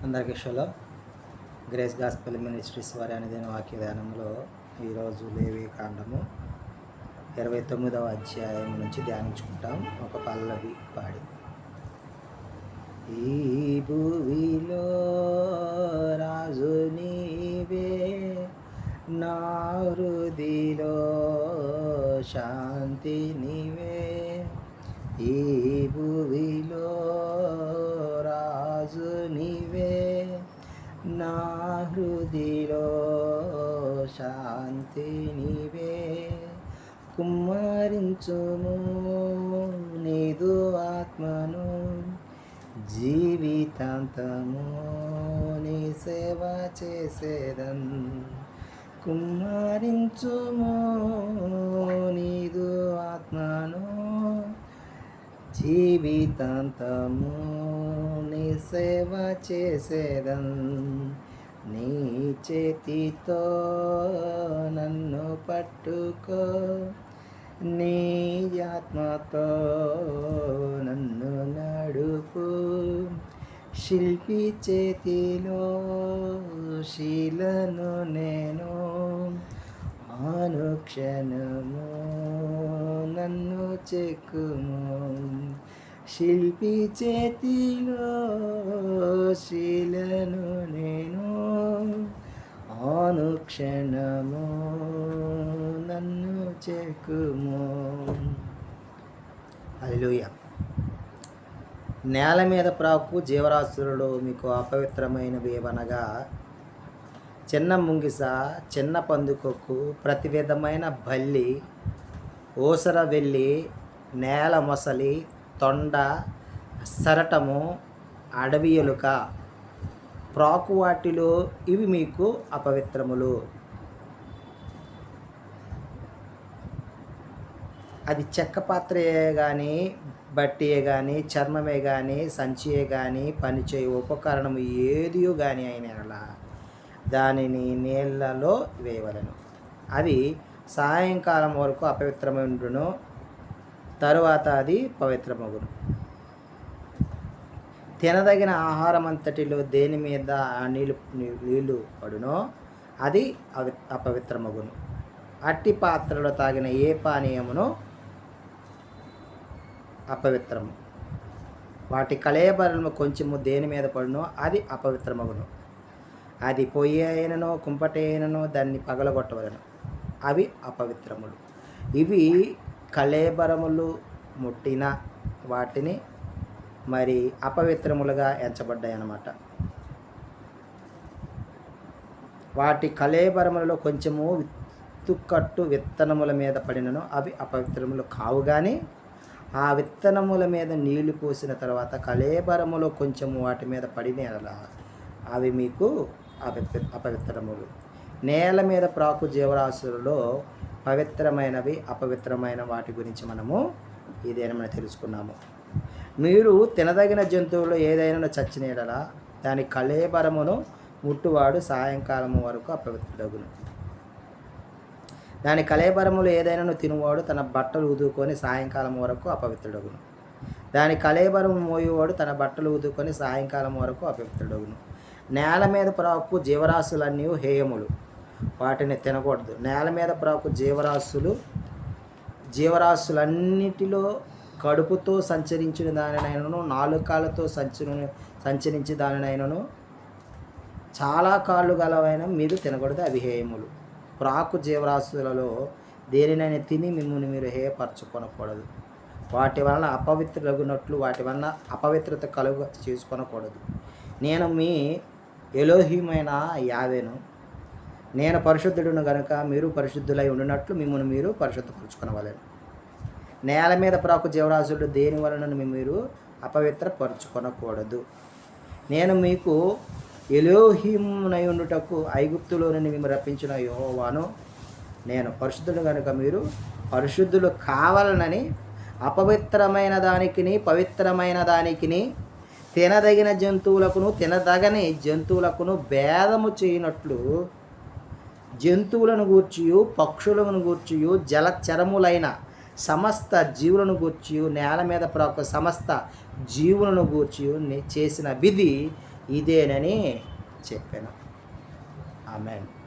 అందరికీ షలో grace gospel ministries వారి అనుదిన వాక్య ధ్యానంలో ఈరోజు లేవి కాండము 29వ అధ్యాయం నుంచి ధ్యానించుకుంటాం. ఒక పల్లవి పాడి. ఈ భూమిలో రాజు నీవే, నా హృదిలో శాంతి నీవే. ఈ భూమిలో రాజు నీవే, నా హృదిలో శాంతి నీవే. కుమ్మరించుము నీదు ఆత్మను, జీవితాంతము నీ సేవ చేసేదన్. కుమ్మరించుము నీదు ఆత్మను, జీవితాంతము నీ సేవ చేసేదన్. నీ చేతితో నన్ను పట్టుకో, నీ ఆత్మతో నన్ను నడుపు. శిల్పి చేతిలో శీలను నేను, అనుక్షణము నన్ను చెక్కుము. శిల్పి చేతిలో శీలను నేను, అనుక్షణము నన్ను చెక్కుము. హల్లెలూయా. నేల మీద ప్రాకు జీవరాశులలో మీకు అపవిత్రమైనవి ఏవనగా చిన్న ముంగిస, చిన్న పందుకొక్కు, ప్రతి విధమైన బల్లి, ఊసర వెల్లి, నేల మొసలి, తొండ, సరటము, అడవి ఎలుక, ప్రాకు వాటిలో ఇవి మీకు అపవిత్రములు. అది చెక్క పాత్రయే కానీ, బట్టియే కానీ, చర్మమే కానీ, సంచియే కానీ, పనిచేయ ఉపకరణము ఏదియో కానీ అయినా దానిని నీళ్ళలో వేయవలను. అది సాయంకాలం వరకు అపవిత్రమైనను, తరువాత అది పవిత్రమగును. తినదగిన ఆహారం అంతటిలో దేని మీద నీళ్ళు పడునో అది అపవిత్రమగును. అట్టి పాత్రలో తాగిన ఏ పానీయమును అపవిత్రము. వాటి కళేబరము కొంచెము దేని మీద పడునో అది అపవిత్రమగును. అది పొయ్యి అయినను కుంపటి అయినను దాన్ని పగలగొట్టవలను, అవి అపవిత్రములు. ఇవి కళేబరములు ముట్టిన వాటిని మరి అపవిత్రములుగా ఎంచబడ్డాయి అన్నమాట. వాటి కళేబరములలో కొంచెము విత్తుకట్టు విత్తనముల మీద పడినను అవి అపవిత్రములు కావు. కానీ ఆ విత్తనముల మీద నీళ్లు పోసిన తర్వాత కళేబరములో కొంచెము వాటి మీద పడిన అవి మీకు అపవిత్రములు. నేల మీద ప్రాకు జీవరాశులలో పవిత్రమైనవి, అపవిత్రమైన వాటి గురించి మనము ఇదేనా తెలుసుకున్నాము. మీరు తినదగిన జంతువులు ఏదైనా చచ్చిన యెడల దాని కళేబరమును ముట్టువాడు సాయంకాలము వరకు అపవిత్రుడగును. దాని కళేబరములు ఏదైనా తినువాడు తన బట్టలు ఊదుకొని సాయంకాలం వరకు అపవిత్రుడగును. దాని కళేబరము మోయేవాడు తన బట్టలు ఊదుకొని సాయంకాలం వరకు అపవిత్రుడగును. నేల మీద ప్రాకు జీవరాశులన్నీ హేయములు, వాటిని తినకూడదు. నేల మీద ప్రాకు జీవరాశులన్నిటిలో కడుపుతో సంచరించిన దానినైనను, నాలుగు కాళ్ళతో సంచరించి దానినైనను, చాలా కాళ్ళు గలవైన మీరు తినకూడదు, అవి హేయములు. ప్రాకు జీవరాశులలో దేనినైనా తిని మిమ్మల్ని మీరు హేయపరచుకొనకూడదు. వాటి వలన అపవిత్రగునట్లు వాటి వలన అపవిత్రత కలుగు చేసుకొనకూడదు. నేను మీ ఎలోహిమైన యావేను, నేను పరిశుద్ధుడును గనుక మీరు పరిశుద్ధులై ఉండినట్లు మిమ్మల్ని మీరు పరిశుద్ధపరచుకొనవలెను. నేల మీద ప్రాకు జీవరాశులు దేని వలన మీరు అపవిత్రపరచుకొనకూడదు. నేను మీకు ఎలోహిమునై ఉండుటకు ఐగుప్తులో నుండి మేము రప్పించిన యెహోవాను. నేను పరిశుద్ధుడు కనుక మీరు పరిశుద్ధులు కావాలనని అపవిత్రమైన దానికిని పవిత్రమైన దానికిని, తినదగిన జంతువులకును తినదగని జంతువులకును భేదము చేయనట్లు జంతువులను గూర్చియు పక్షులను గూర్చియు జలచరములైన సమస్త జీవులను గూర్చియు నేల మీద సమస్త జీవులను గూర్చియు చేసిన విధి ఇదేనని చెప్పాను. ఆమెన్.